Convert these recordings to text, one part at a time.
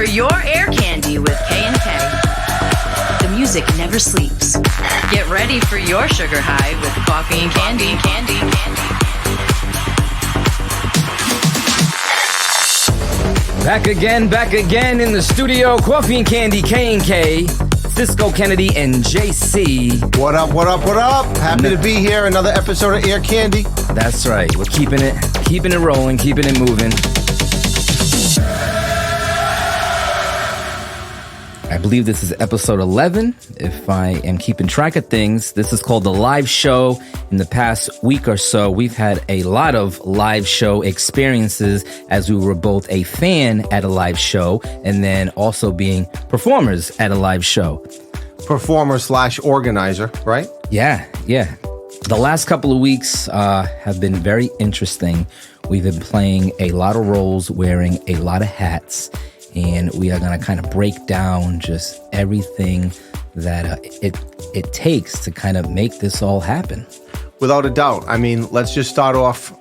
for your air candy with K&K. The music never sleeps. Get ready for your sugar high with coffee and candy. Back again in the studio. Coffee and Candy, K&K, Cisco Kennedy, and JC. What up? Happy to be here. Another episode of Air Candy. That's right. We're keeping it rolling, keeping it moving. I believe this is episode 11, if I am keeping track of things. This is called The Live Show. In the past week or so, we've had a lot of live show experiences as we were both a fan at a live show and then also being performers at a live show. Performer/organizer, right? Yeah. The last couple of weeks have been very interesting. We've been playing a lot of roles, wearing a lot of hats. And we are going to kind of break down just everything that it takes to kind of make this all happen. Without a doubt. I mean, let's just start off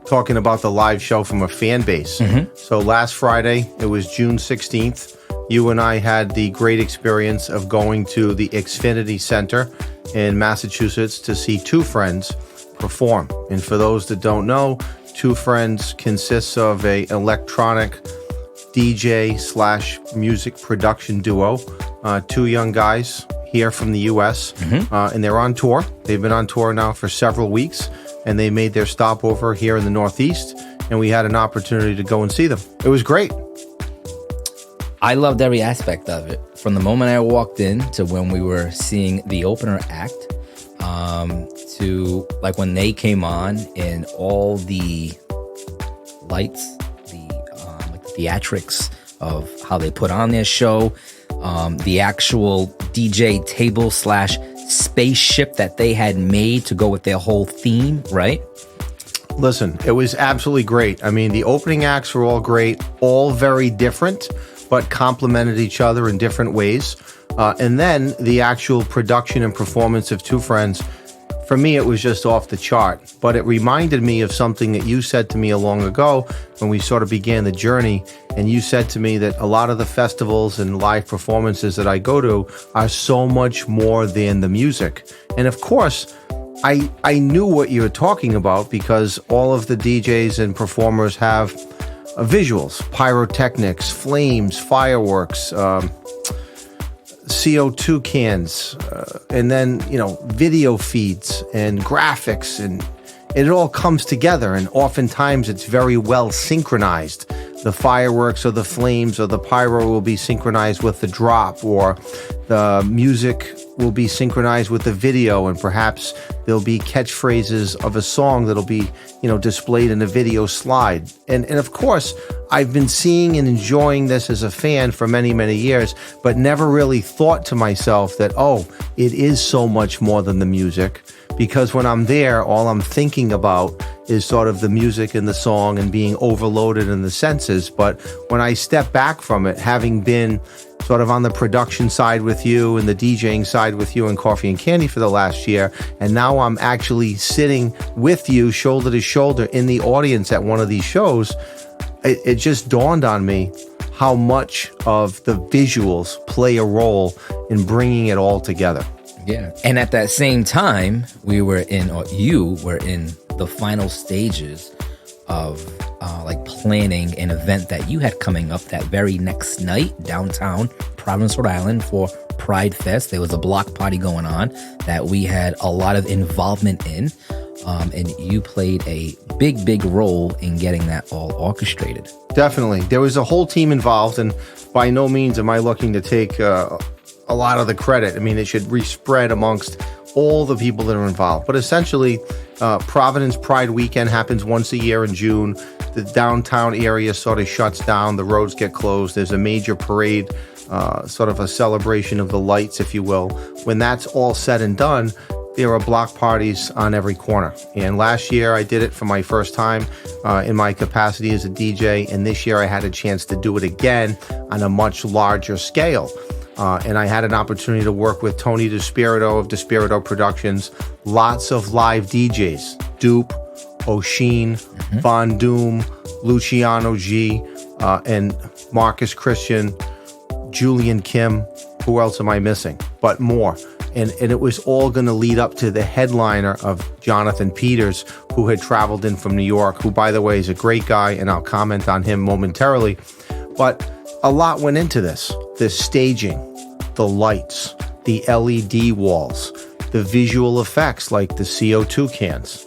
talking about the live show from a fan base. Mm-hmm. So last Friday, it was June 16th. You and I had the great experience of going to the Xfinity Center in Massachusetts to see Two Friends perform. And for those that don't know, Two Friends consists of an electronic DJ/music production duo, two young guys here from the U.S., and they're on tour. They've been on tour now for several weeks, and they made their stopover here in the Northeast, and we had an opportunity to go and see them. It was great. I loved every aspect of it. From the moment I walked in to when we were seeing the opener act, to like when they came on and all the lights, theatrics of how they put on their show, the actual DJ table / spaceship that they had made to go with their whole theme, right? Listen, it was absolutely great. I mean, the opening acts were all great, all very different, but complemented each other in different ways. And then the actual production and performance of Two Friends, for me, it was just off the chart, but it reminded me of something that you said to me long ago when we sort of began the journey. And you said to me that a lot of the festivals and live performances that I go to are so much more than the music. And of course, I knew what you were talking about because all of the DJs and performers have visuals, pyrotechnics, flames, fireworks, CO2 cans, and then, video feeds and graphics, and it all comes together. And oftentimes it's very well synchronized. The fireworks or the flames or the pyro will be synchronized with the drop, or the music will be synchronized with the video, and perhaps there'll be catchphrases of a song that'll be, displayed in a video slide. And of course, I've been seeing and enjoying this as a fan for many, many years, but never really thought to myself that, it is so much more than the music. Because when I'm there, all I'm thinking about is sort of the music and the song and being overloaded in the senses. But when I step back from it, having been sort of on the production side with you and the DJing side with you and Coffee and Candy for the last year, and now I'm actually sitting with you shoulder to shoulder in the audience at one of these shows, it just dawned on me how much of the visuals play a role in bringing it all together. Yeah. And at that same time, you were in the final stages of planning an event that you had coming up that very next night downtown Providence, Rhode Island for Pride Fest. There was a block party going on that we had a lot of involvement in. And you played a big role in getting that all orchestrated. Definitely. There was a whole team involved, and by no means am I looking to take a lot of the credit. I mean, it should be spread amongst all the people that are involved. But essentially, Providence Pride Weekend happens once a year in June. The downtown area sort of shuts down. The roads get closed. There's a major parade, sort of a celebration of the lights, if you will. When that's all said and done, there are block parties on every corner. And last year I did it for my first time in my capacity as a DJ. And this year I had a chance to do it again on a much larger scale. And I had an opportunity to work with Tony DeSpirito of DeSpirito Productions, lots of live DJs, Dupe, O'Sheen, Von Doom, Luciano G, and Marcus Christian, Julian Kim. Who else am I missing? But more. And it was all going to lead up to the headliner of Jonathan Peters, who had traveled in from New York, who, by the way, is a great guy, and I'll comment on him momentarily. But a lot went into this. The staging, the lights, the LED walls, the visual effects like the CO2 cans,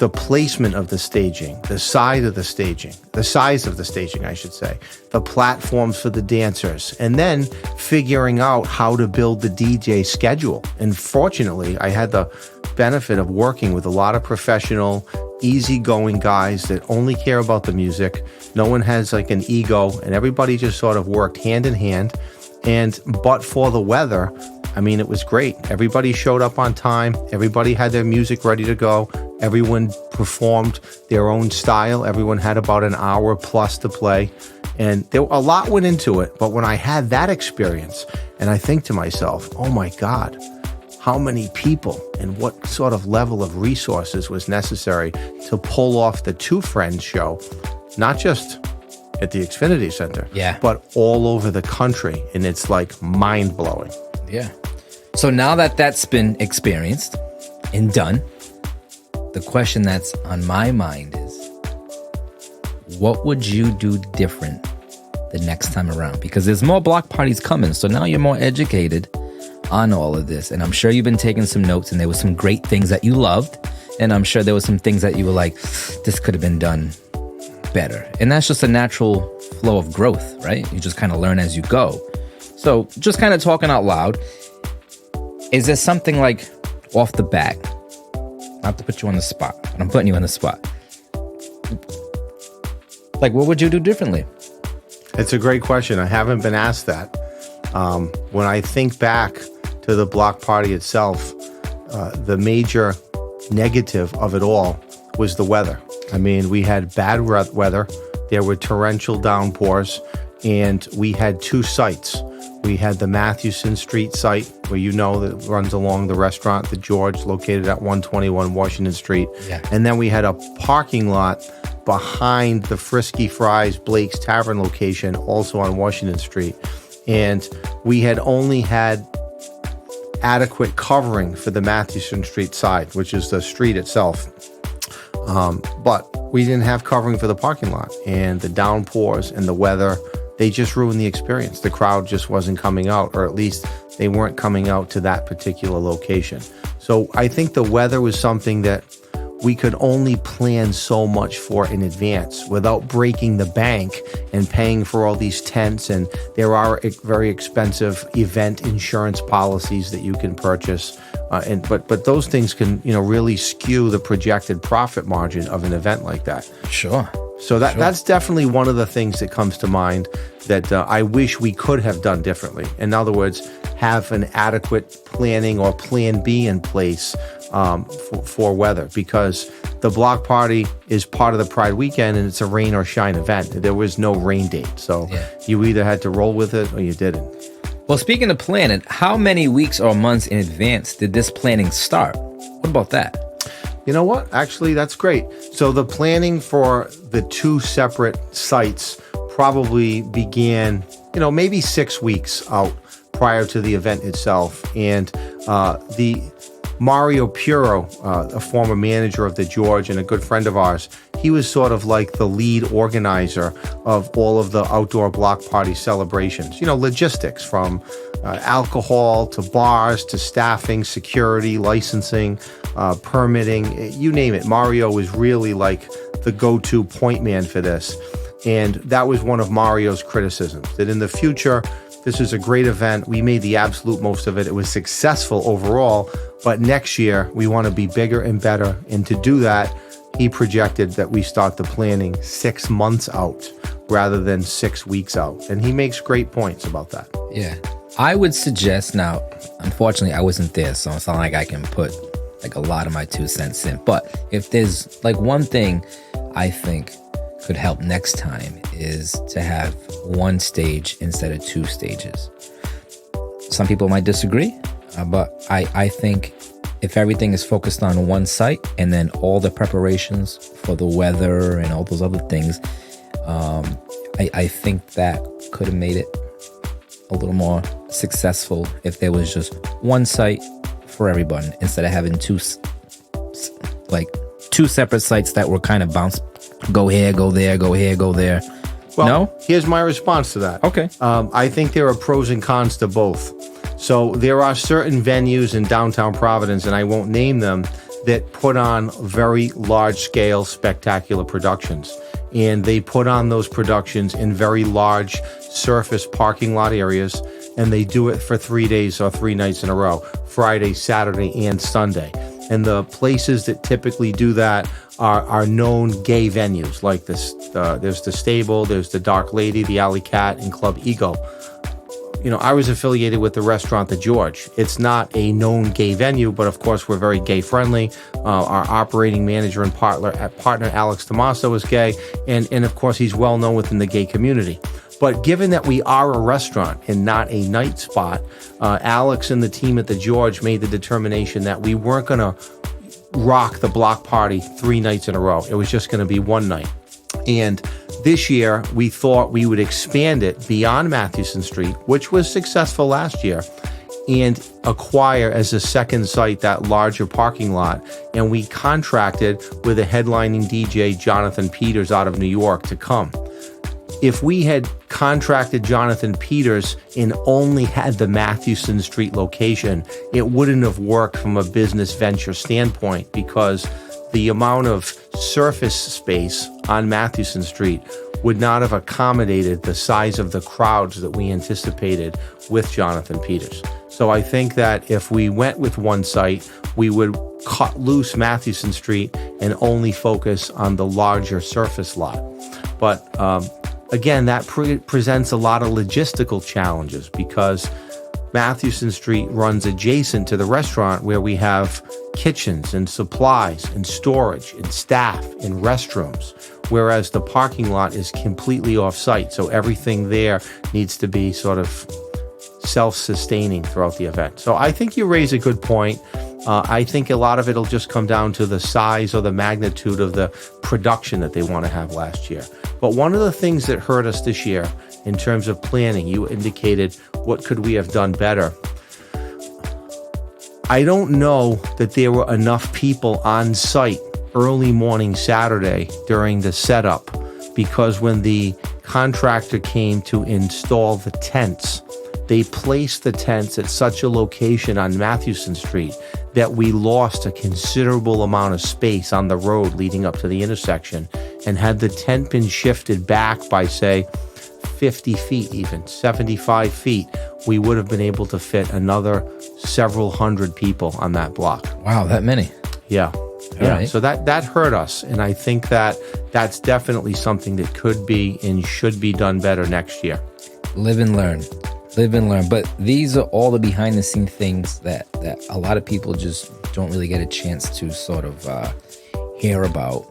the placement of the staging, the size of the staging, I should say, the platforms for the dancers, and then figuring out how to build the DJ schedule. And fortunately, I had the benefit of working with a lot of professional, easygoing guys that only care about the music. No one has like an ego, and everybody just sort of worked hand in hand. And but for the weather, I mean, it was great. Everybody showed up on time. Everybody had their music ready to go. Everyone performed their own style. Everyone had about an hour plus to play. And a lot went into it. But when I had that experience, and I think to myself, oh my God, how many people and what sort of level of resources was necessary to pull off the Two Friends show, not just at the Xfinity Center, but all over the country. And it's like mind-blowing. Yeah. So now that that's been experienced and done, the question that's on my mind is, what would you do different the next time around? Because there's more block parties coming. So now you're more educated on all of this. And I'm sure you've been taking some notes, and there were some great things that you loved. And I'm sure there were some things that you were like, this could have been done better. And that's just a natural flow of growth, right? You just kind of learn as you go. So just kind of talking out loud, is there something like off the bat, not to put you on the spot, but I'm putting you on the spot, like what would you do differently? It's a great question. I haven't been asked that. When I think back to the block party itself, the major negative of it all was the weather. I mean, we had bad weather. There were torrential downpours, and we had two sites. We had the Mathewson Street site, where that runs along the restaurant, the George, located at 121 Washington Street. Yeah. And then we had a parking lot behind the Frisky Fries Blake's Tavern location, also on Washington Street. And we had only had adequate covering for the Mathewson Street side, which is the street itself. But we didn't have covering for the parking lot. And the downpours and the weather, they just ruined the experience. The crowd just wasn't coming out, or at least they weren't coming out to that particular location. So I think the weather was something that we could only plan so much for in advance without breaking the bank and paying for all these tents. And there are very expensive event insurance policies that you can purchase. But those things can, really skew the projected profit margin of an event like that. Sure. So that's definitely one of the things that comes to mind that I wish we could have done differently. In other words, have an adequate planning or plan B in place for weather, because the block party is part of the Pride weekend and it's a rain or shine event. There was no rain date. So you either had to roll with it or you didn't. Well, speaking of planning, how many weeks or months in advance did this planning start? What about that? You know what? Actually, that's great. So the planning for the two separate sites probably began, maybe 6 weeks out prior to the event itself. And the Mario Puro, a former manager of the George and a good friend of ours, he was sort of like the lead organizer of all of the outdoor block party celebrations. Logistics from alcohol to bars to staffing, security, licensing, permitting, you name it. Mario was really like the go-to point man for this. And that was one of Mario's criticisms, that in the future, this is a great event. We made the absolute most of it. It was successful overall, but next year we want to be bigger and better. And to do that, he projected that we start the planning 6 months out rather than 6 weeks out. And he makes great points about that. Yeah. I would suggest, now, unfortunately, I wasn't there, so it's not like I can put like a lot of my 2 cents in. But if there's like one thing I think could help next time is to have one stage instead of 2 stages. Some people might disagree, but I think if everything is focused on one site and then all the preparations for the weather and all those other things I think that could have made it a little more successful if there was just one site for everyone instead of having two separate sites that were kind of bounced. Go here, go there, go here, go there. Well, no? Here's my response to that. Okay. I think there are pros and cons to both. So there are certain venues in downtown Providence, and I won't name them, that put on very large-scale, spectacular productions. And they put on those productions in very large surface parking lot areas, and they do it for 3 days or 3 nights in a row, Friday, Saturday, and Sunday. And the places that typically do that are known gay venues, like this. There's the Stable, there's the Dark Lady, the Alley Cat, and Club Ego. You know, I was affiliated with the restaurant The George. It's not a known gay venue, but of course we're very gay friendly. Our operating manager and partner Alex Tomaso is gay, and of course he's well known within the gay community. But given that we are a restaurant and not a night spot, Alex and the team at The George made the determination that we weren't going to rock the block party 3 nights in a row. It was just going to be one night. And this year, we thought we would expand it beyond Mathewson Street, which was successful last year, and acquire as a second site that larger parking lot. And we contracted with a headlining DJ, Jonathan Peters, out of New York to come. If we had contracted Jonathan Peters and only had the Mathewson Street location, it wouldn't have worked from a business venture standpoint, because the amount of surface space on Mathewson Street would not have accommodated the size of the crowds that we anticipated with Jonathan Peters. So I think that if we went with one site, we would cut loose Mathewson Street and only focus on the larger surface lot. But again, that presents a lot of logistical challenges, because Mathewson Street runs adjacent to the restaurant, where we have kitchens and supplies and storage and staff and restrooms, whereas the parking lot is completely off-site. So everything there needs to be sort of self-sustaining throughout the event. So I think you raise a good point. I think a lot of it will just come down to the size or the magnitude of the production that they want to have last year. But one of the things that hurt us this year in terms of planning, you indicated, what could we have done better? I don't know that there were enough people on site early morning Saturday during the setup, because when the contractor came to install the tents, they placed the tents at such a location on Mathewson Street that we lost a considerable amount of space on the road leading up to the intersection. And had the tent been shifted back by, say, 50 feet, even 75 feet, we would have been able to fit another several hundred people on that block. Wow, that many. Yeah. Right. So that hurt us. And I think that that's definitely something that could be and should be done better next year. Live and learn. Live and learn. But these are all the behind the scene things that a lot of people just don't really get a chance to sort of hear about.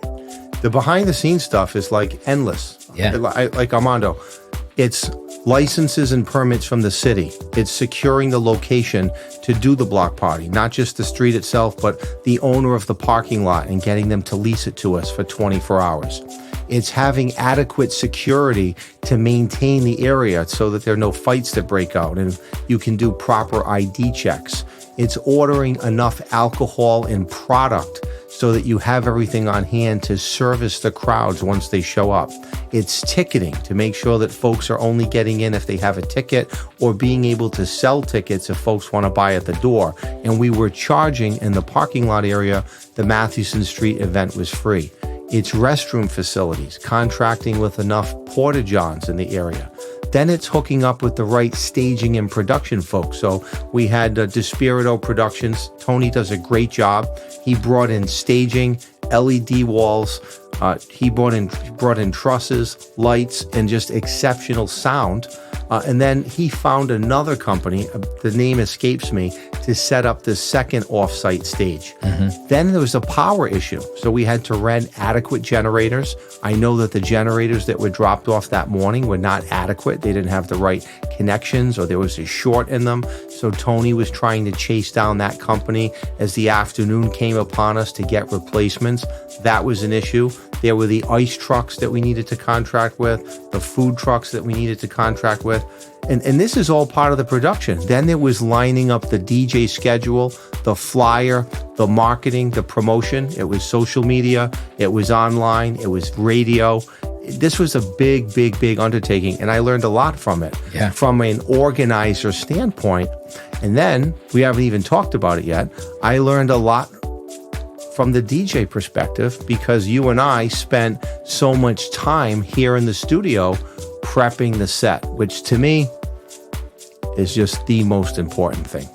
The behind the scenes stuff is like endless. Yeah. Like Armando, it's licenses and permits from the city. It's securing the location to do the block party, not just the street itself, but the owner of the parking lot and getting them to lease it to us for 24 hours. It's having adequate security to maintain the area so that there are no fights that break out and you can do proper ID checks. It's ordering enough alcohol and product so that you have everything on hand to service the crowds once they show up. It's ticketing to make sure that folks are only getting in if they have a ticket, or being able to sell tickets if folks want to buy at the door. And we were charging in the parking lot area. The Mathewson Street event was free. It's restroom facilities, contracting with enough porta-johns in the area. Then it's hooking up with the right staging and production folks. So we had Despirito Productions. Tony does a great job. He brought in staging, LED walls. He brought in trusses, lights, and just exceptional sound. And then he found another company, the name escapes me, to set up the second off-site stage. Mm-hmm. Then there was a power issue. So we had to rent adequate generators. I know that the generators that were dropped off that morning were not adequate. They didn't have the right connections, or there was a short in them. So Tony was trying to chase down that company as the afternoon came upon us to get replacements. That was an issue. There were the ice trucks that we needed to contract with, the food trucks that we needed to contract with. And this is all part of the production. Then there was lining up the DJ schedule, the flyer, the marketing, the promotion. It was social media. It was online. It was radio. This was a big, big, big undertaking, and I learned a lot from it, from an organizer standpoint. And then, we haven't even talked about it yet, I learned a lot from the DJ perspective because you and I spent so much time here in the studio prepping the set, which to me is just the most important thing.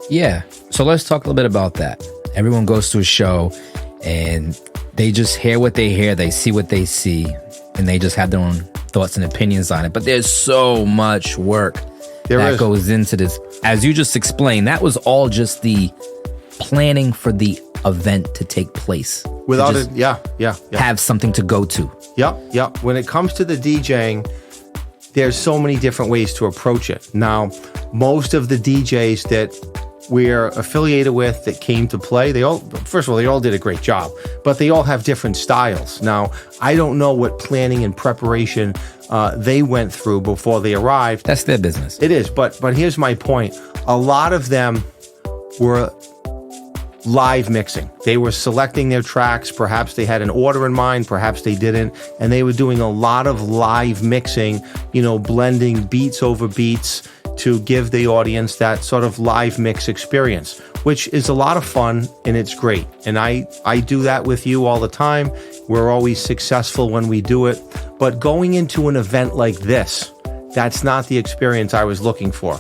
Yeah. So let's talk a little bit about that. Everyone goes to a show and they just hear what they hear, they see what they see, and they just have their own thoughts and opinions on it. But there's so much work that goes into this. As you just explained, that was all just the planning for the event to take place. Without it, have something to go to. Yep. When it comes to the DJing, there's so many different ways to approach it. Now, most of the DJs that we're affiliated with that came to play, they all did a great job, but they all have different styles. Now, I don't know what planning and preparation they went through before they arrived. That's their business. It is, but here's my point. A lot of them were live mixing. They were selecting their tracks. Perhaps they had an order in mind, perhaps they didn't, and they were doing a lot of live mixing, blending beats over beats to give the audience that sort of live mix experience, which is a lot of fun and it's great. And I do that with you all the time. We're always successful when we do it. But going into an event like this, that's not the experience I was looking for.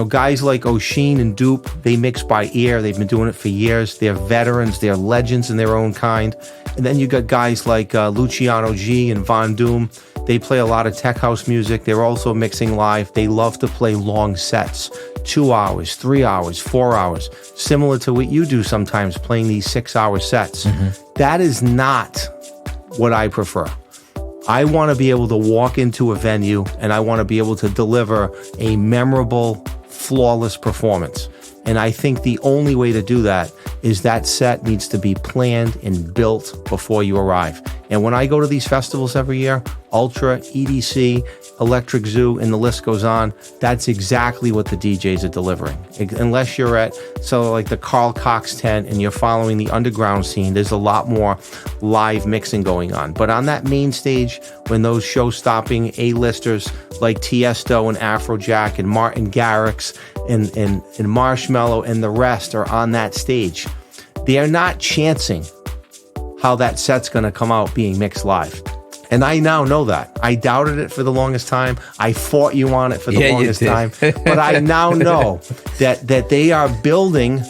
Guys like O'Sheen and Dupe, they mix by ear. They've been doing it for years. They're veterans. They're legends in their own kind. And then you got guys like Luciano G and Von Doom. They play a lot of tech house music. They're also mixing live. They love to play long sets, 2 hours, 3 hours, 4 hours, similar to what you do sometimes, playing these 6-hour sets. That is not what I prefer. I want to be able to walk into a venue and I want to be able to deliver a memorable, flawless performance. And I think the only way to do that is that set needs to be planned and built before you arrive. And when I go to these festivals every year, Ultra, EDC, Electric Zoo, and the list goes on, that's exactly what the DJs are delivering. Unless you're at like the Carl Cox tent and you're following the underground scene, there's a lot more live mixing going on. But on that main stage, when those show-stopping A-listers like Tiesto and Afrojack and Martin Garrix and Marshmello and the rest are on that stage, they are not chancing how that set's going to come out being mixed live. And I now know that. I doubted it for the longest time. I fought you on it for the longest time. But I now know that they are building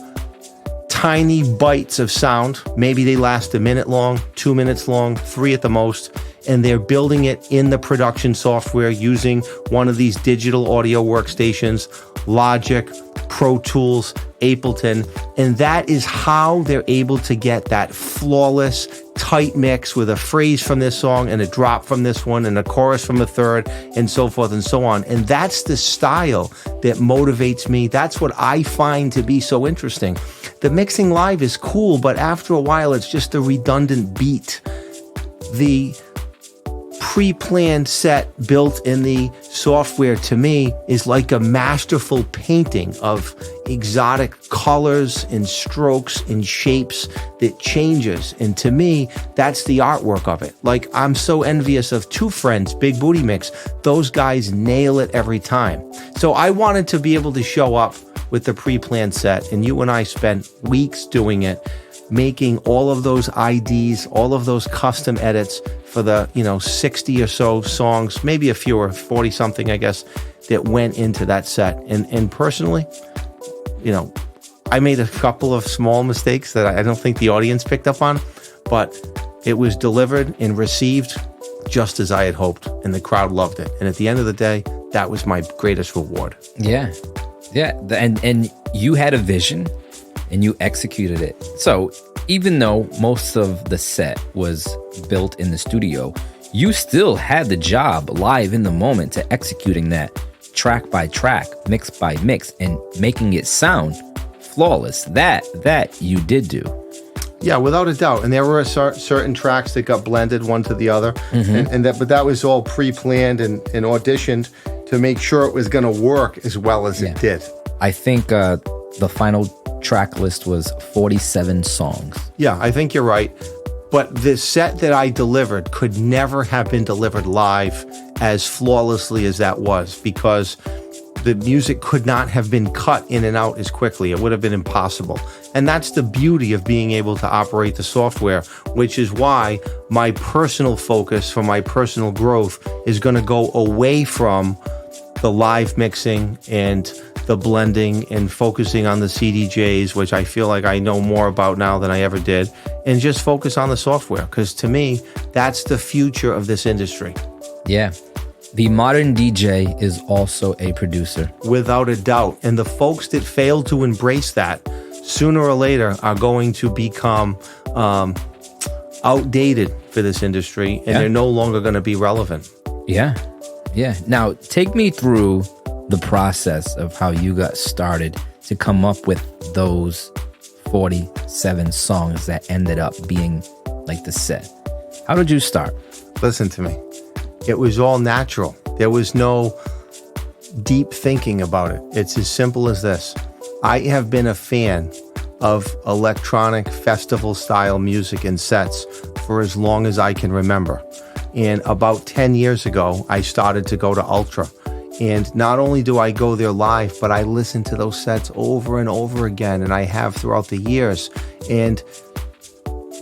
tiny bites of sound. Maybe they last a minute long, 2 minutes long, 3 at the most. And they're building it in the production software using one of these digital audio workstations, Logic, Pro Tools, Ableton. And that is how they're able to get that flawless, tight mix with a phrase from this song and a drop from this one and a chorus from a third and so forth and so on. And that's the style that motivates me. That's what I find to be so interesting. The mixing live is cool, but after a while, it's just a redundant beat. The pre-planned set built in the software to me is like a masterful painting of exotic colors and strokes and shapes that changes. And to me, that's the artwork of it. Like, I'm so envious of Two Friends, Big Booty Mix. Those guys nail it every time. So I wanted to be able to show up with the pre-planned set, and you and I spent weeks doing it, making all of those IDs, all of those custom edits for the 60 or so songs, maybe a few, or 40 something, I guess, that went into that set. And personally, I made a couple of small mistakes that I don't think the audience picked up on, but it was delivered and received just as I had hoped, and the crowd loved it. And at the end of the day, that was my greatest reward. Yeah. And you had a vision and you executed it. So even though most of the set was built in the studio, you still had the job live in the moment to executing that track by track, mix by mix, and making it sound flawless. That you did do. Yeah, without a doubt. And there were certain tracks that got blended one to the other, but that was all pre-planned and auditioned to make sure it was going to work as well as it did. I think the final track list was 47 songs. Yeah, I think you're right. But the set that I delivered could never have been delivered live as flawlessly as that was, because the music could not have been cut in and out as quickly. It would have been impossible. And that's the beauty of being able to operate the software, which is why my personal focus for my personal growth is going to go away from the live mixing and the blending and focusing on the CDJs, which I feel like I know more about now than I ever did, and just focus on the software. Because to me, that's the future of this industry. Yeah. The modern DJ is also a producer. Without a doubt. And the folks that fail to embrace that, sooner or later, are going to become outdated for this industry, and they're no longer going to be relevant. Yeah. Yeah. Now, take me through the process of how you got started to come up with those 47 songs that ended up being like the set. How did you start? Listen to me. It was all natural. There was no deep thinking about it. It's as simple as this. I have been a fan of electronic festival style music and sets for as long as I can remember. And about 10 years ago, I started to go to Ultra. And not only do I go there live, but I listen to those sets over and over again, and I have throughout the years. And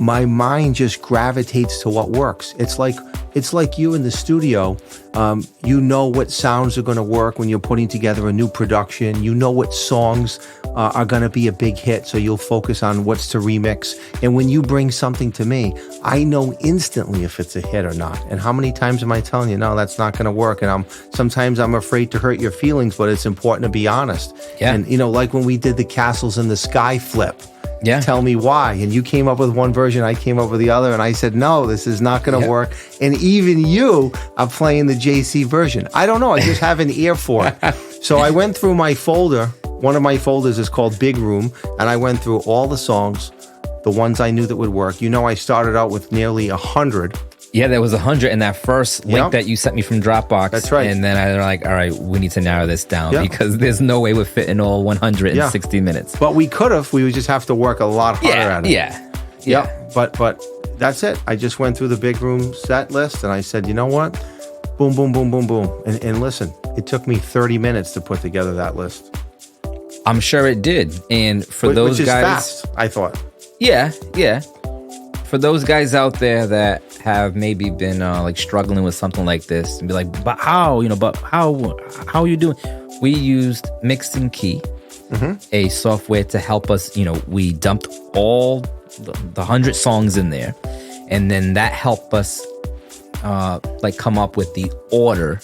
my mind just gravitates to what works. It's like you in the studio. You know what sounds are going to work when you're putting together a new production. You know what songs are going to be a big hit, so you'll focus on what's to remix. And when you bring something to me, I know instantly if it's a hit or not. And how many times am I telling you, no, that's not going to work? And sometimes I'm afraid to hurt your feelings, but it's important to be honest. Yeah. And, like when we did the Castles in the Sky flip. Yeah. Tell me why. And you came up with one version, I came up with the other, and I said, no, this is not going to work. And even you are playing the JC version. I don't know. I just have an ear for it. So I went through my folder. One of my folders is called Big Room, and I went through all the songs, the ones I knew that would work. I started out with nearly 100. Yeah, there was 100 in that first link that you sent me from Dropbox. That's right. And then I was like, all right, we need to narrow this down because there's no way we're fitting all 160 minutes. But we could have. We would just have to work a lot harder at it. Yeah. But that's it. I just went through the Big Room set list, and I said, you know what? Boom, boom, boom, boom, boom. And listen, it took me 30 minutes to put together that list. I'm sure it did. And for those which is guys, fast, I thought. Yeah. For those guys out there that have maybe been like struggling with something like this and be like, but how are you doing? We used Mix and Key, a software to help us. We dumped all the 100 songs in there, and then that helped us like come up with the order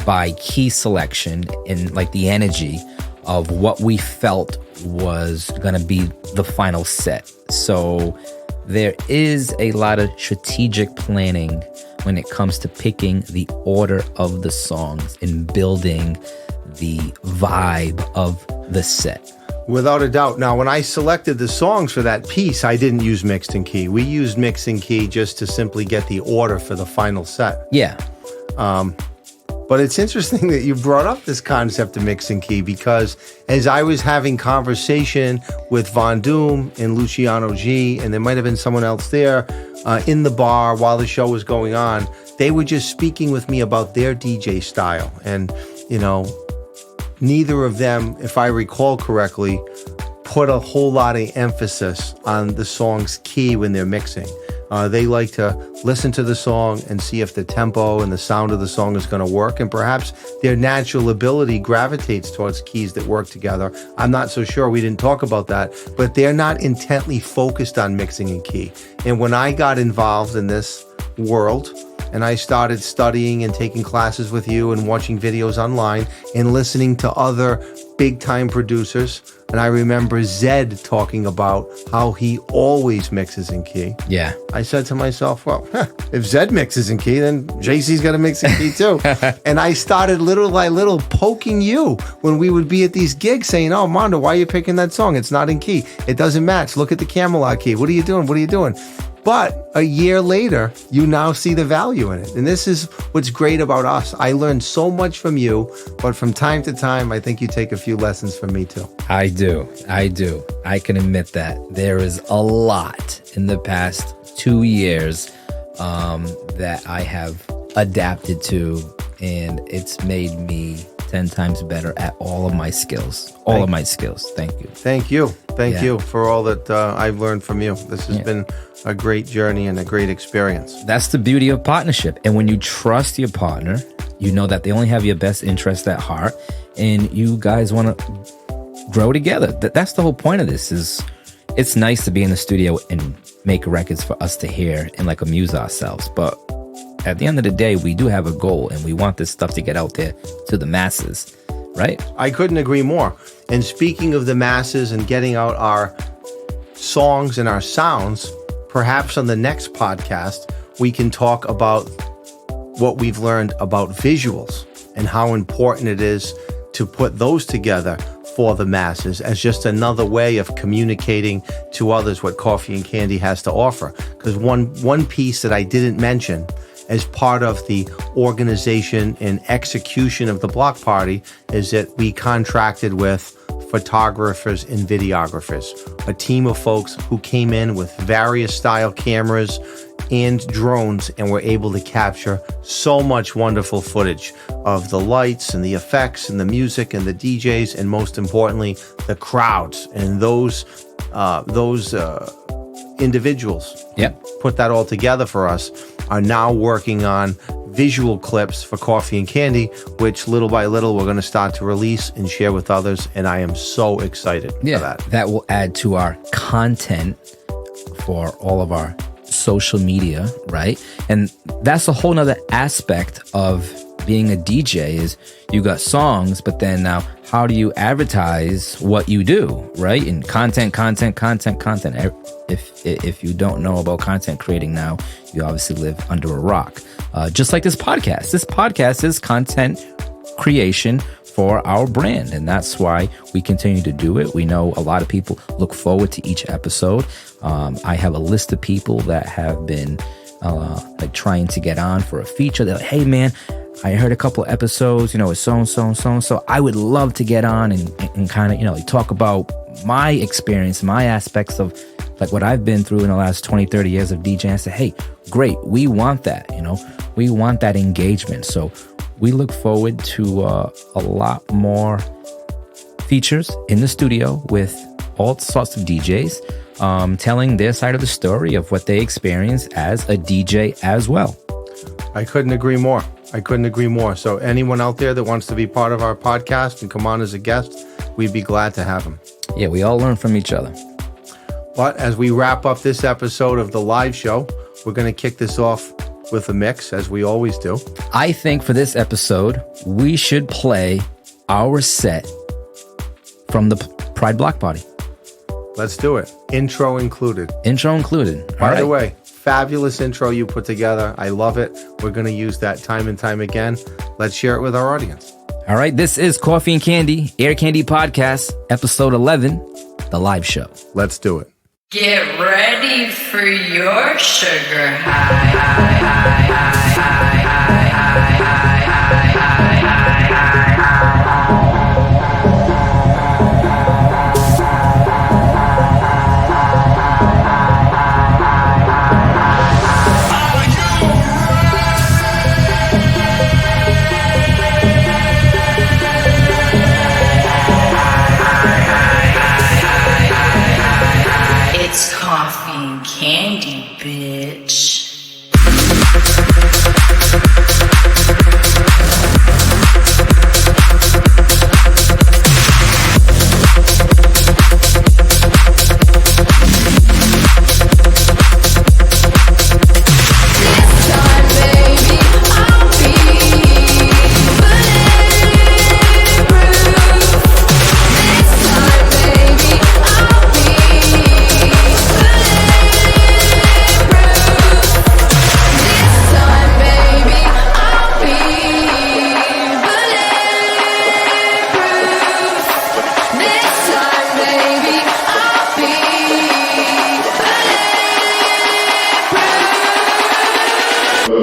by key selection and like the energy of what we felt was going to be the final set. So there is a lot of strategic planning when it comes to picking the order of the songs and building the vibe of the set. Without a doubt. Now, when I selected the songs for that piece, I didn't use Mixed and Key. We used Mix and Key just to simply get the order for the final set. Yeah. But it's interesting that you brought up this concept of Mix and Key, because as I was having conversation with Von Doom and Luciano G, and there might have been someone else there in the bar while the show was going on, they were just speaking with me about their DJ style. And, neither of them, if I recall correctly, put a whole lot of emphasis on the song's key when they're mixing. They like to listen to the song and see if the tempo and the sound of the song is going to work. And perhaps their natural ability gravitates towards keys that work together. I'm not so sure. We didn't talk about that. But they're not intently focused on mixing and key. And when I got involved in this world, and I started studying and taking classes with you and watching videos online and listening to other big time producers. And I remember Zed talking about how he always mixes in key. Yeah. I said to myself, well, if Zed mixes in key, then JC's got to mix in key too. And I started little by little poking you when we would be at these gigs saying, oh, Mondo, why are you picking that song? It's not in key. It doesn't match. Look at the Camelot key. What are you doing? What are you doing? But a year later, you now see the value in it. And this is what's great about us. I learned so much from you, but from time to time, I think you take a few lessons from me too. I do. I can admit that. There is a lot in the past 2 years that I have adapted to, and it's made me 10 times better at all of my skills. All of my skills. Thank you. Thank you. Thank you for all that I've learned from you. This has been a great journey and a great experience. That's the beauty of partnership. And when you trust your partner, you know that they only have your best interest at heart, and you guys want to grow together. That's the whole point of this. Is it's nice to be in the studio and make records for us to hear and like amuse ourselves. But at the end of the day, we do have a goal, and we want this stuff to get out there to the masses, right? I couldn't agree more. And speaking of the masses and getting out our songs and our sounds, perhaps on the next podcast, we can talk about what we've learned about visuals and how important it is to put those together for the masses as just another way of communicating to others what Coffee and Candy has to offer. Because one piece that I didn't mention as part of the organization and execution of the block party is that we contracted with photographers and videographers, a team of folks who came in with various style cameras and drones and were able to capture so much wonderful footage of the lights and the effects and the music and the DJs, and most importantly, the crowds. And those individuals put that all together for us, are now working on visual clips for Coffee and Candy, which little by little we're going to start to release and share with others. And I am so excited for that. That will add to our content for all of our social media, right? And that's a whole nother aspect of being a DJ is you got songs, but then now how do you advertise what you do, right? And content. If you don't know about content creating now, you obviously live under a rock. Just like this podcast. This podcast is content creation for our brand, and that's why we continue to do it. We know a lot of people look forward to each episode. I have a list of people that have been like trying to get on for a feature. They're like, hey man, I heard a couple episodes, it's so. I would love to get on and kind of, like talk about my experience, my aspects of like what I've been through in the last 20, 30 years of DJing. I said, hey, great. We want that, we want that engagement. So we look forward to a lot more features in the studio with all sorts of DJs telling their side of the story of what they experience as a DJ as well. I couldn't agree more. So anyone out there that wants to be part of our podcast and come on as a guest, we'd be glad to have them. Yeah, we all learn from each other. But as we wrap up this episode of the live show, we're going to kick this off with a mix, as we always do. I think for this episode, we should play our set from the Pride Block Party. Let's do it. Intro included. By the way, fabulous intro you put together. I love it. We're going to use that time and time again. Let's share it with our audience. All right. This is Coffee and Candy, Air Candy Podcast, episode 11, the live show. Let's do it. Get ready for your sugar high. It's Coffee and Candy, bitch.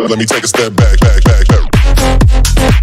Let me take a step back, back, back, back.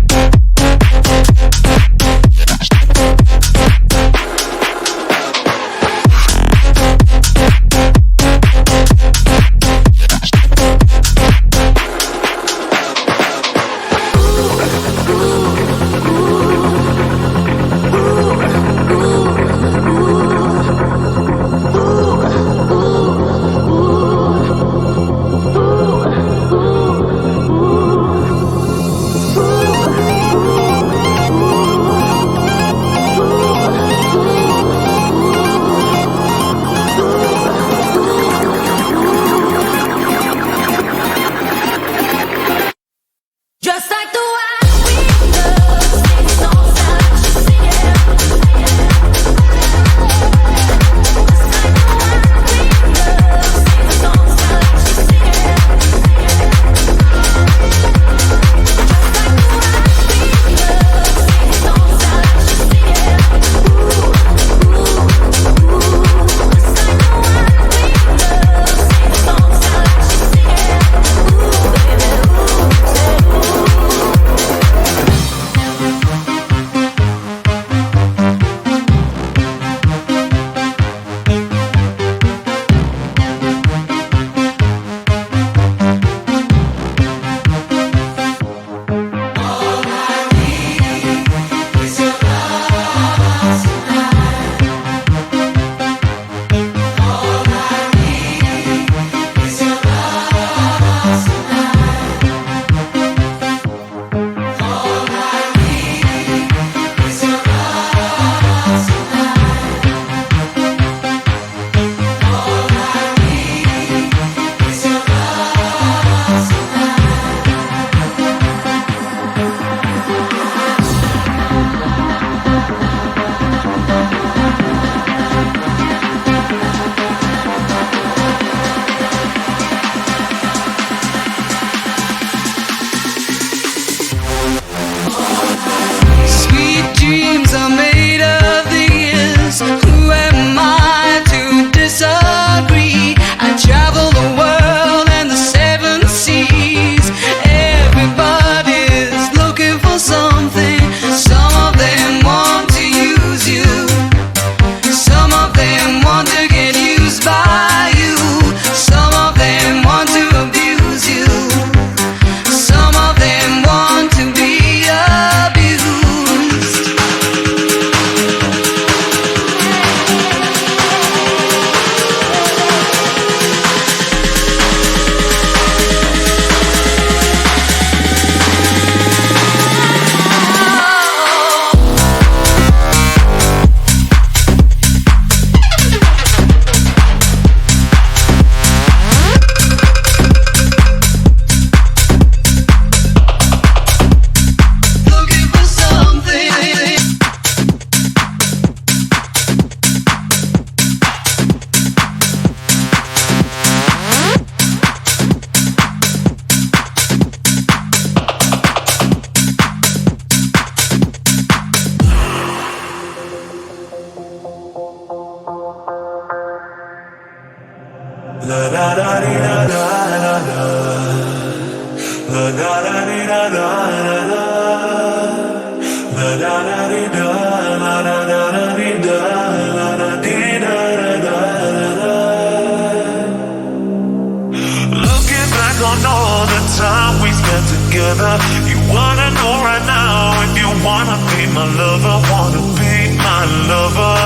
Looking back on all the time we spent together, you wanna know right now if you wanna be my lover, wanna be my lover.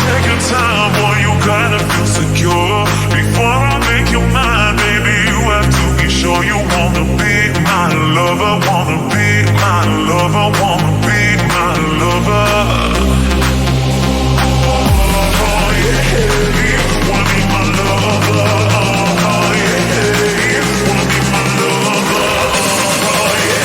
Take your time, boy, you gotta feel secure. Before I make you mine, baby, you have to be sure you wanna be my lover, wanna be my lover, wanna be my lover. Oh yeah, you wanna be my lover. Oh yeah, you wanna be my lover. Oh yeah.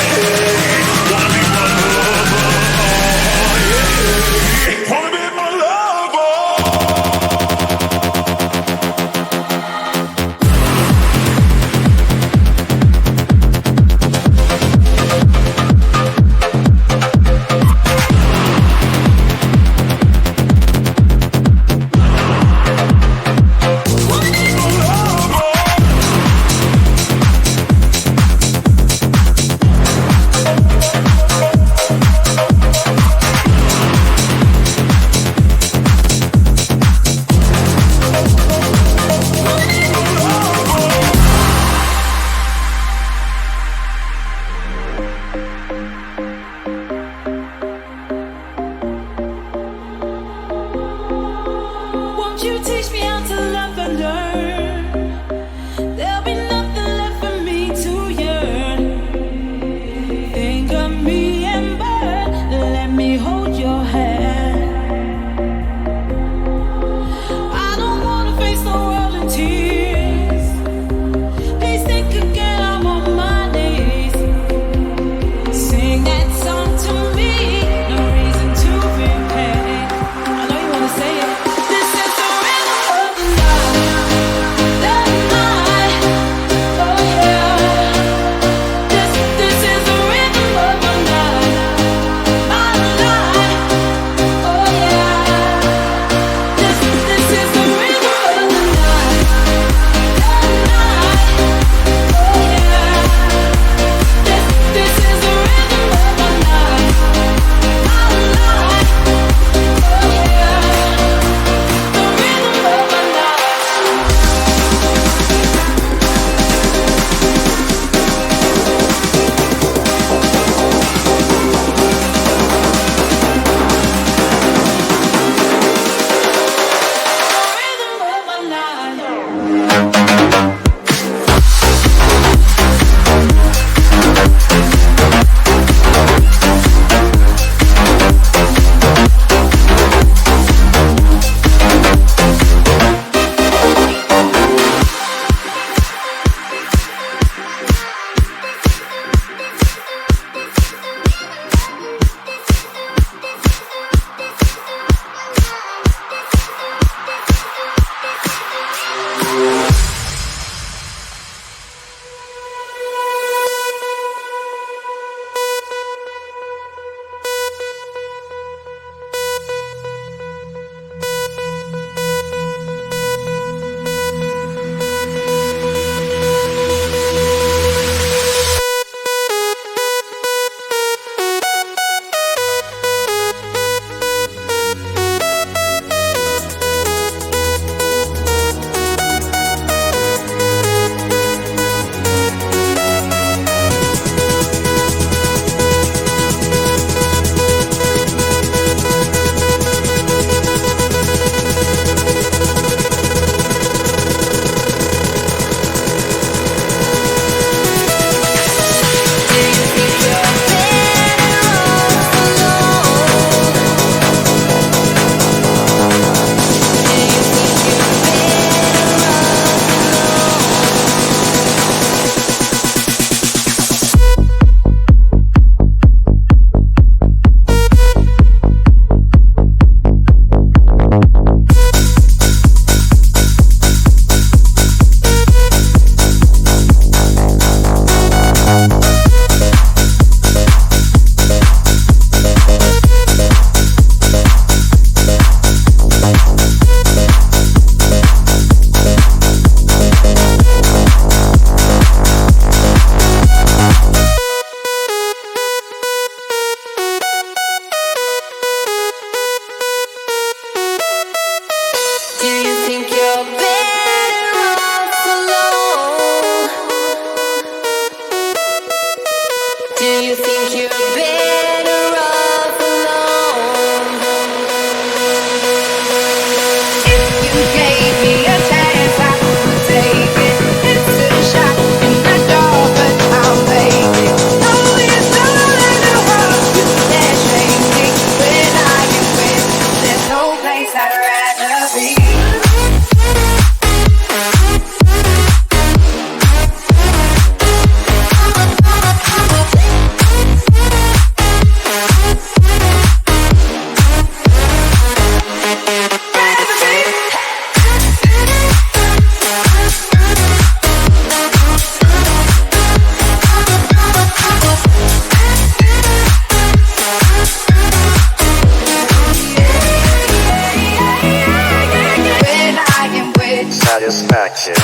Satisfaction.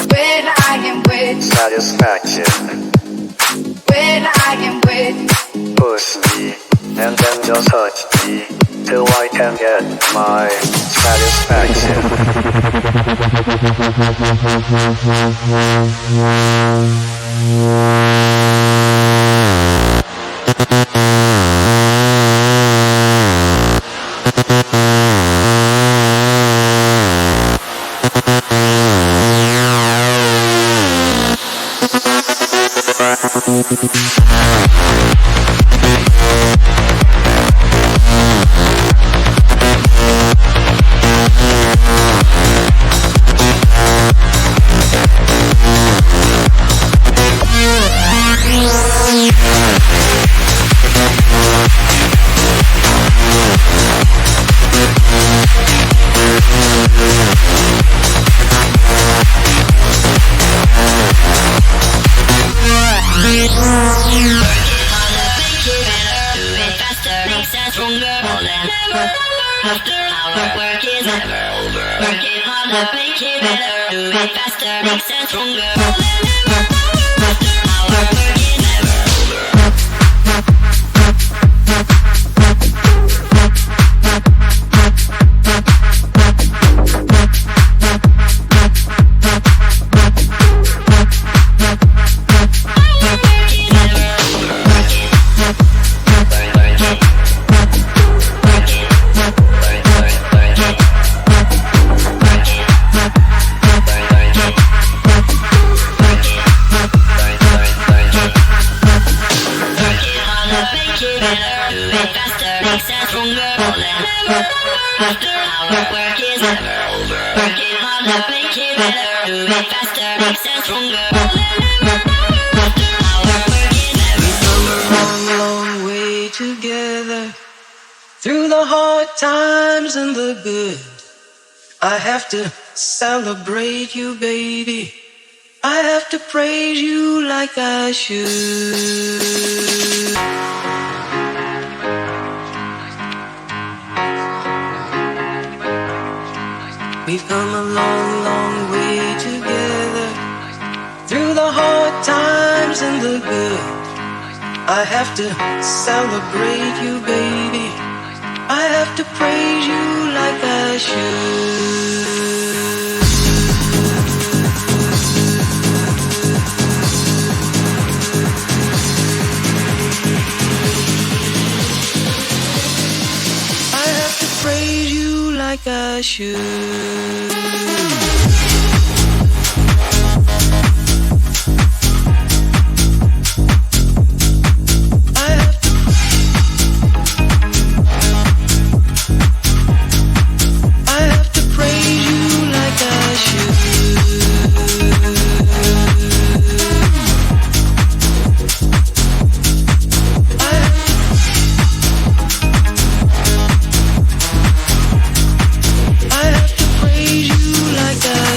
When I am with satisfaction. When I am with push me and then just touch me till I can get my After our work is never over. Working harder, make it better. Do it faster, makes us stronger. After our work is never over. Times and the good, I have to celebrate you, baby. I have to praise you like I should. We've come a long, long way together. Through the hard times and the good, I have to celebrate you, baby. I have to praise you like I should. I have to praise you like I should. I have to praise you like I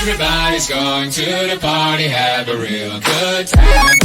Everybody's going to the party, have a real good time.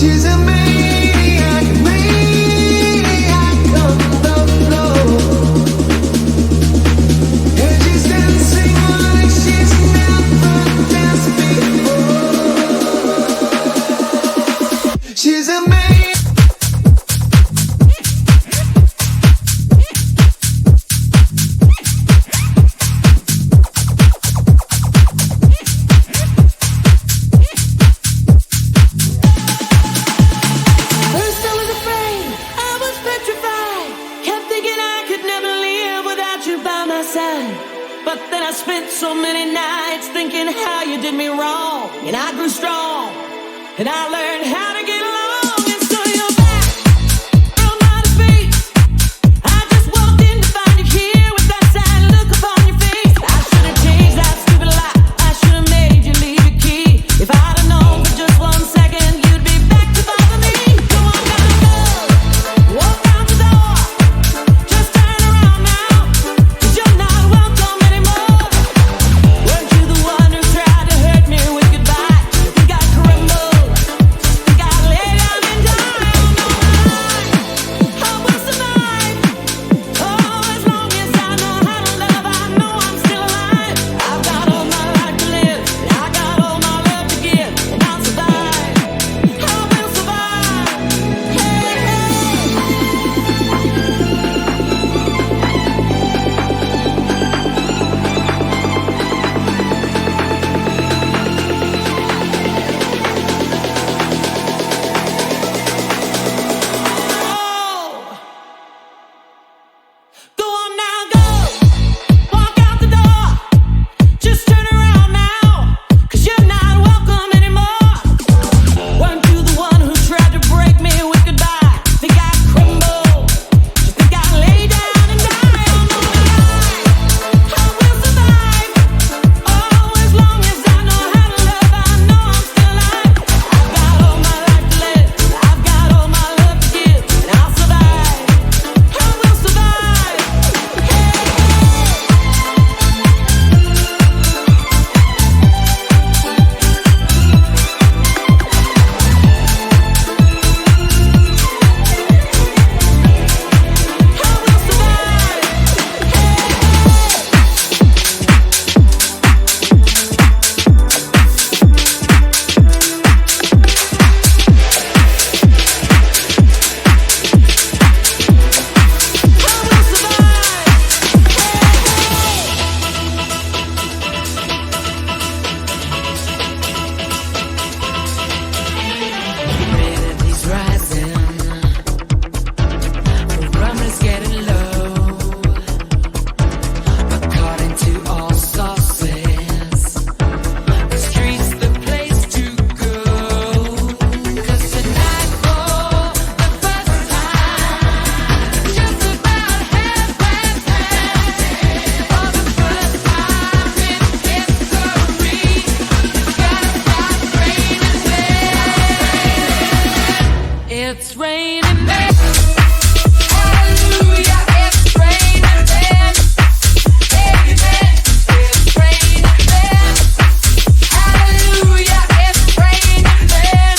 She's a maniac, maniac on the floor. And she's dancing like she's never danced before. She's a maniac. So many nights thinking how you did me wrong, and I grew strong, and I learned how to get along, and so you're back from outer space. I just walked in to find you here with that sad look upon your face. I should have changed that stupid lie. I should have made you leave your key. If I'd have known for just 1 second you'd be back to bother me. Go on down the road, walk out the door, just turn around now, 'cause you're not welcome anymore. It's raining men. Hallelujah, it's raining men. Amen. It's raining men. Hallelujah, it's raining men.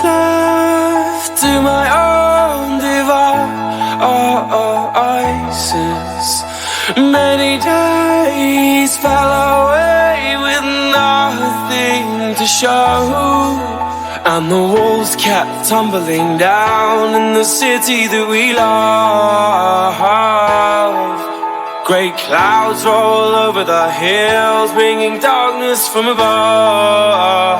left to my own devices. Many days fell away with nothing to show, and the walls kept tumbling down in the city that we love. Great clouds roll over the hills, bringing darkness from above.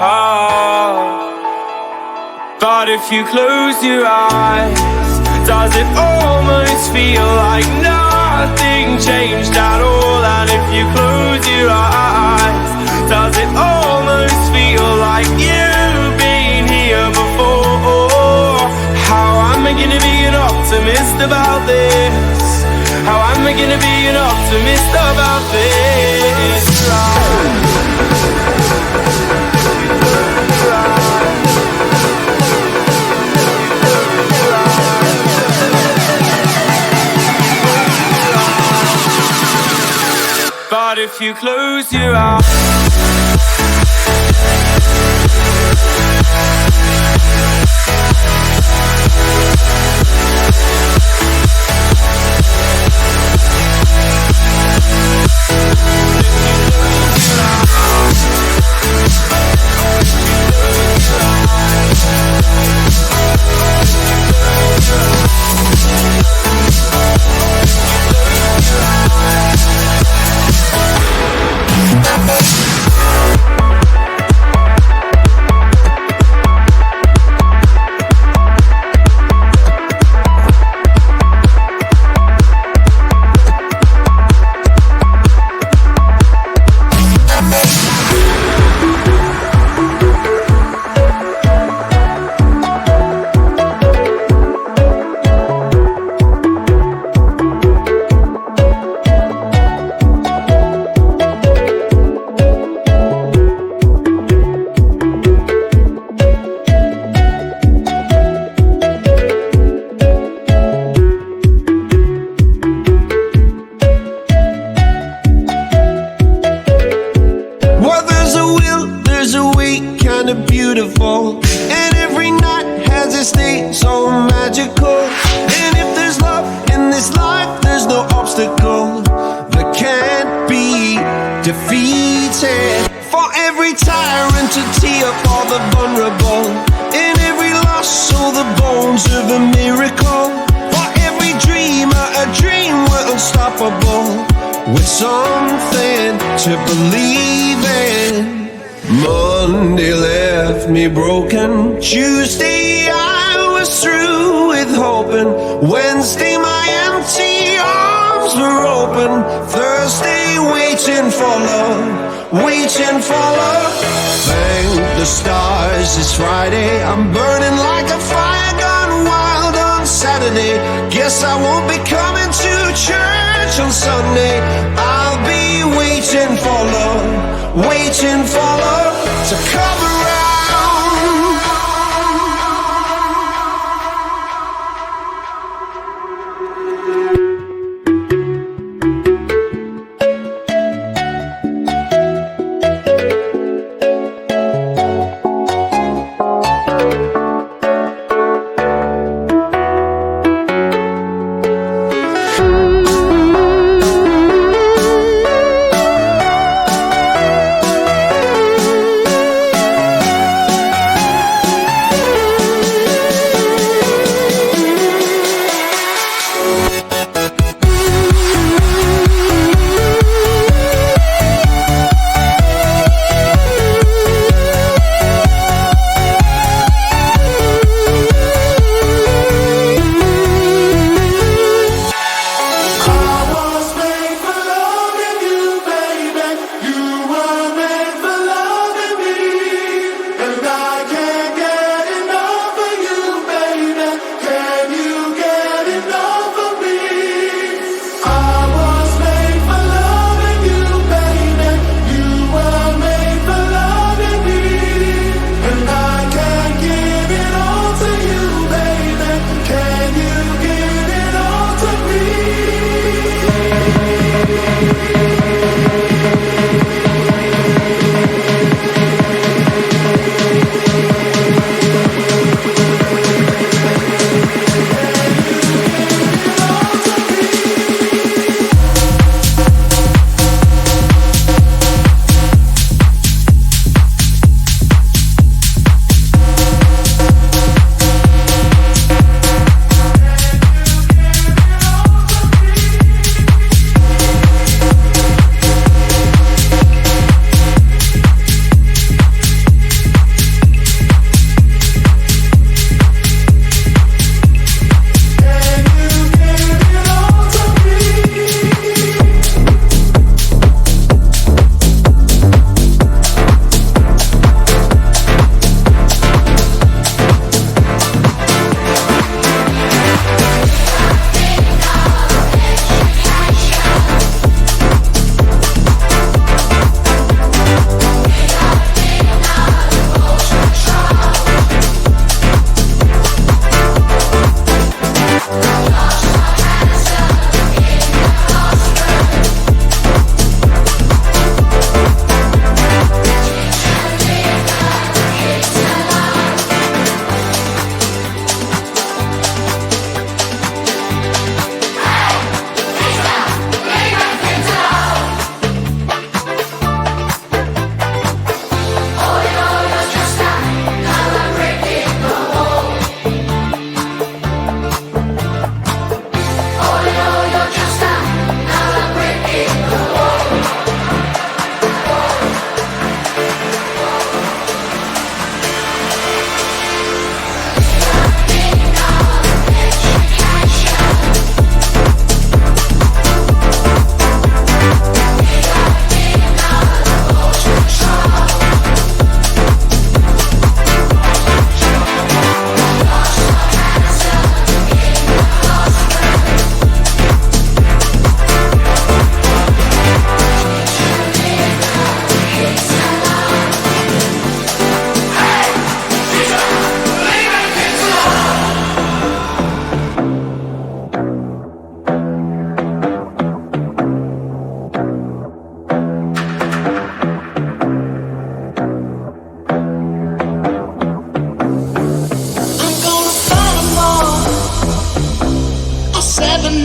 But if you close your eyes, does it almost feel like nothing changed at all? And if you close your eyes, does it almost feel like you've been here before? How am I gonna be an optimist about this? How am I gonna be an optimist about this? But if you close your eyes, with something to believe in. Monday left me broken. Tuesday I was through with hoping. Wednesday my empty arms were open. Thursday waiting for love, waiting for love. Thank the stars it's Friday. I'm burning like a fire gone wild on Saturday. Guess I won't be coming to church on Sunday. I'll be waiting for love, waiting for love to come around.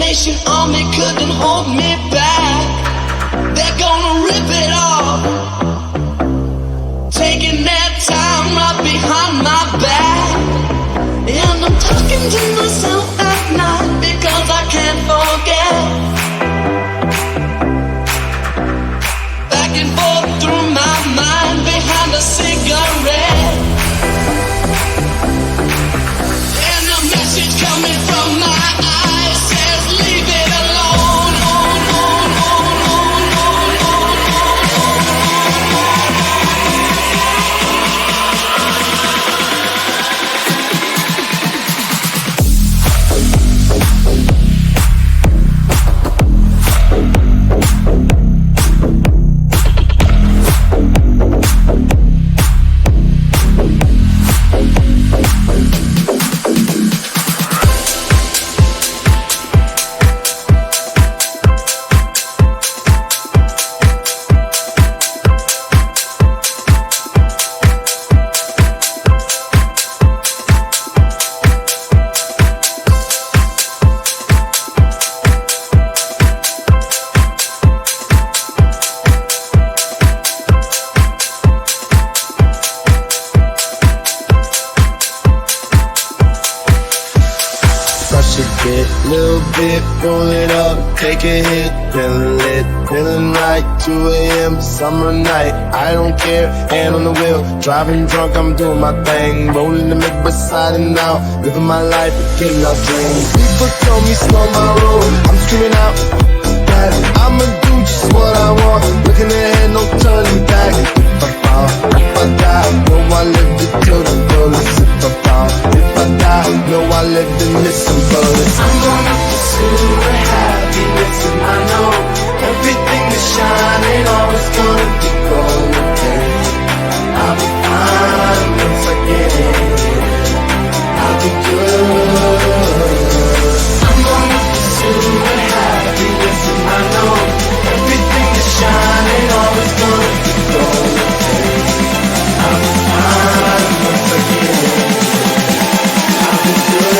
Determination on me couldn't hold me back. They're gonna rip it off, taking their time right behind my back. And I'm talking to myself at night because I can't forget. Back and forth through my mind behind a cigarette. And a message coming from my eyes says leave it alone. Little bit, roll it up, take a hit, feeling lit, feeling right, 2 a.m. summer night, I don't care, hand on the wheel, driving drunk, I'm doing my thing, rolling the mid beside and out, living my life, getting our dreams. People told me slow my roll, I'm screaming out that I'ma do just what I want, looking ahead, no turning back. If I fall, if I die, know I lived it till the fullest. If I fall, if I die, know I lived and missed some bullets. I'm gonna pursue the happiness and I know everything is shining, always gonna be golden. I'll be fine once I get it, I'll be good. I'm gonna pursue the happiness and I know everything is shining, always gonna be golden. I'll be fine once I get it, I'll be good.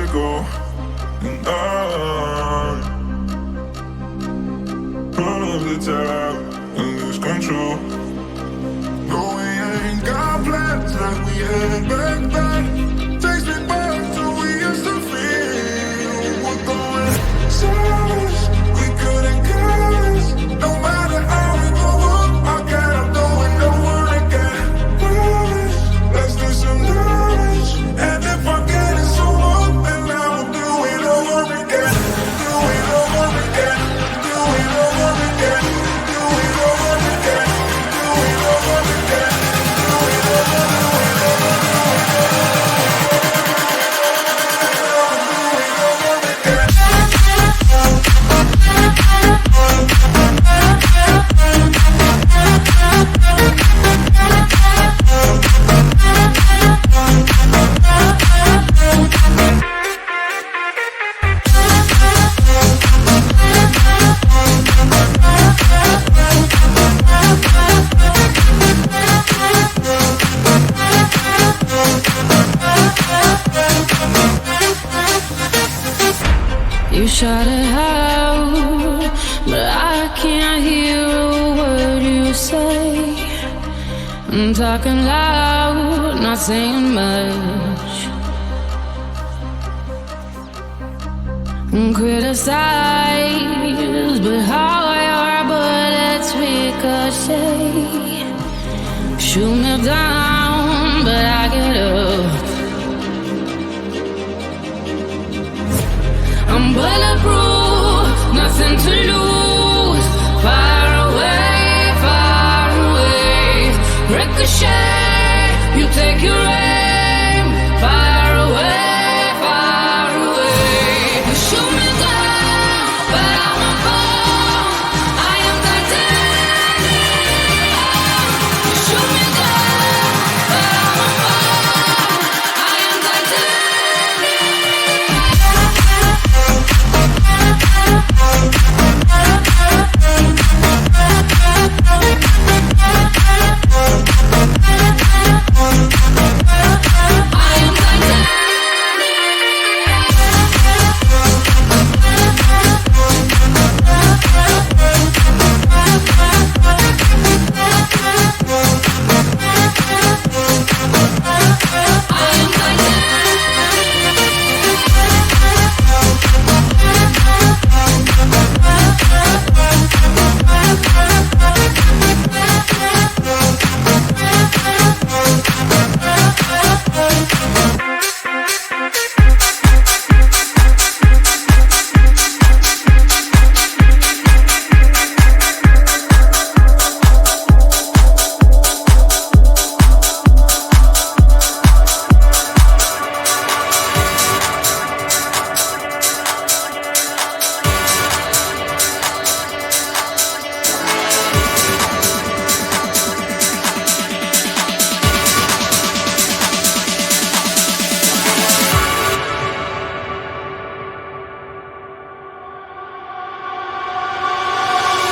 let go. And I run up the tab and lose control. No, we ain't got plans like we had back then. Takes me back to we used to feel. We're going south, we couldn't cause. No matter how we go up, I gotta do it over again. Promise, let's do some damage. And if I get it so up, then I will do it over again. Do it over again. Do it over again. Do it over again. Do it over again. Do it You shout it out, but I can't hear a word you say. I'm talking loud, not saying much. Criticize, but how your bullets ricochet. Shoot me down, but I get up. I'm bulletproof, nothing to lose. Far away, ricochet. You take your aim, far away. You shoot me down, but I won't fall. I am titanium. You shoot me down, but I won't fall. I am titanium.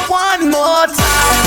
One more time.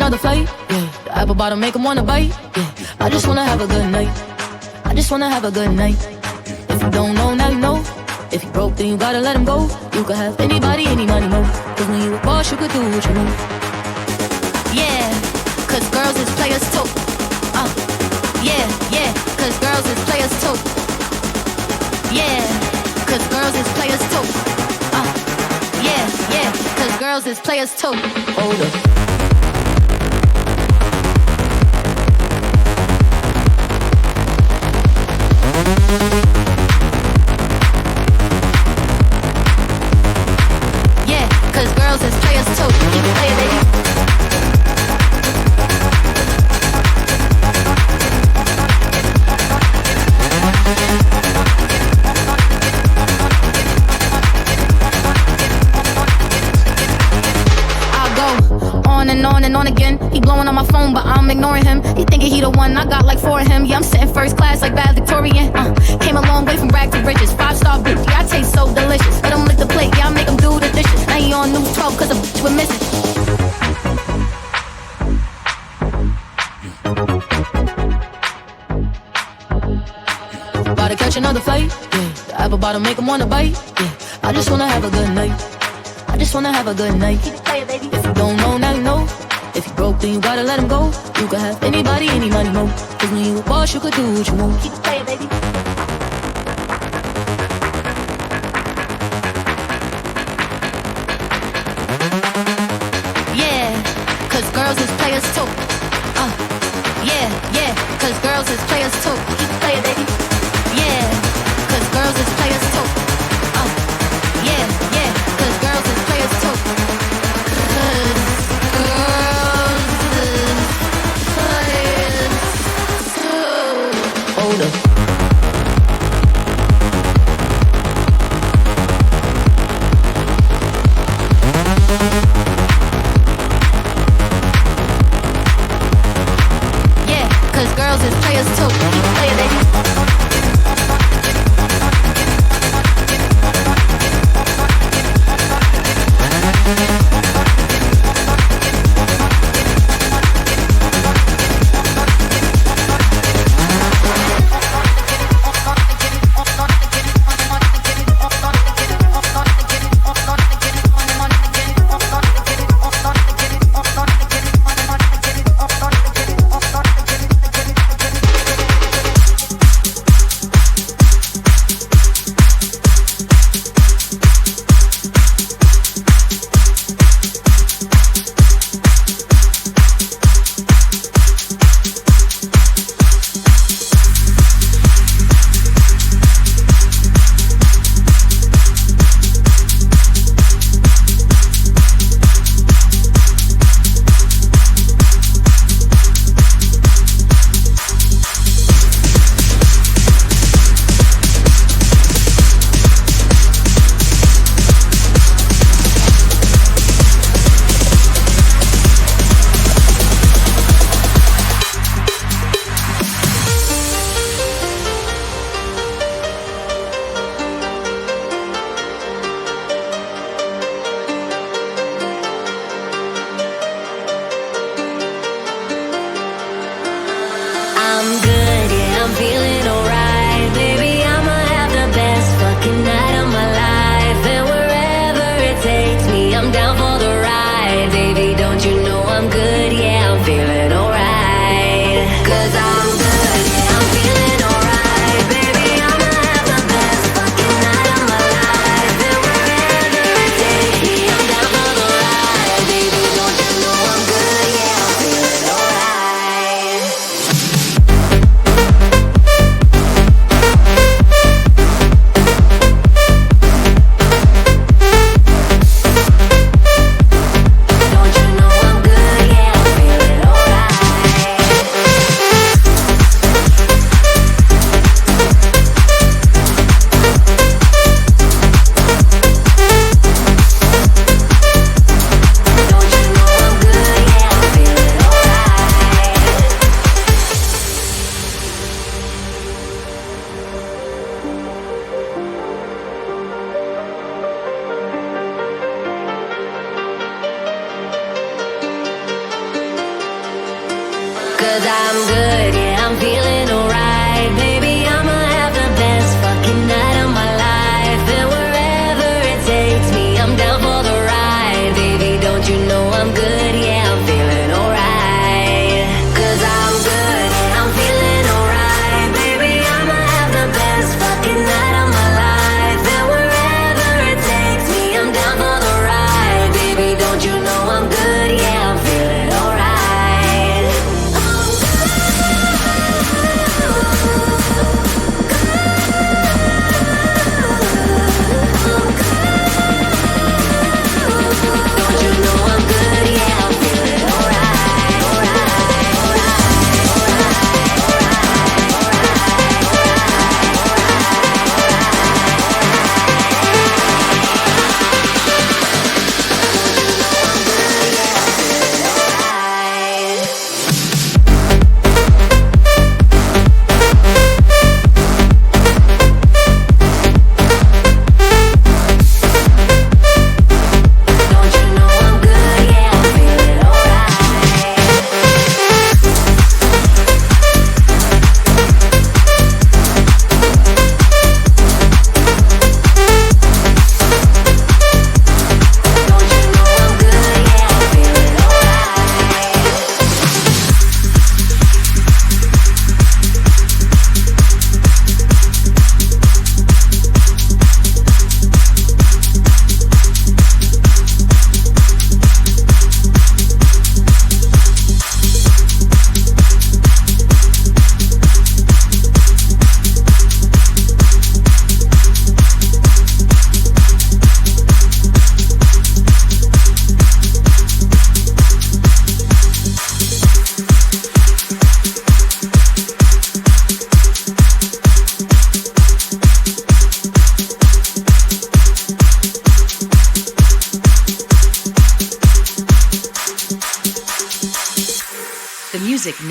another flight. Yeah, the apple bottom make 'em wanna bite. Yeah, I just wanna have a good night. I just wanna have a good night. If you don't know, now you know. If you broke, then you gotta let him go. You could have anybody, any money, mo. Cause when you a boss, you could do what you want. Yeah, cause girls is players too. Yeah, yeah, cause girls is players too. Yeah, cause girls is players too. Yeah, yeah, cause girls is players too. Hold up. Yeah, cause girls is players too. Keep it playing, baby. On and on again. He blowing on my phone, but I'm ignoring him. He thinking he the one, I got like 4 of him. Yeah, I'm sitting first class like bad Victorian. Came a long way from rag to riches. 5-star bitch, yeah, I taste so delicious. Let him lick the plate, yeah, I make him do the dishes. Now he on news 12 cause a bitch we're missing. About to catch another fight, yeah. The apple bottom make him wanna bite, yeah. I just wanna have a good night. I just wanna have a good night. Keep it playing, baby. If you don't know, now you know. If you broke, then you gotta let him go. You could have anybody, any money, mo. Cause when you a boss, you could do what you want. Keep it playing, baby. Yeah, cause girls is players too. Yeah, yeah, cause girls is players too. Keep it playing, baby. Yeah, cause girls is players too. Yeah, yeah, cause girls is players too. Hold up. Yeah, cause girls is players too. Keep playing, baby.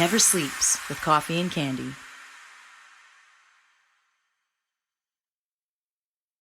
never sleeps with coffee and candy.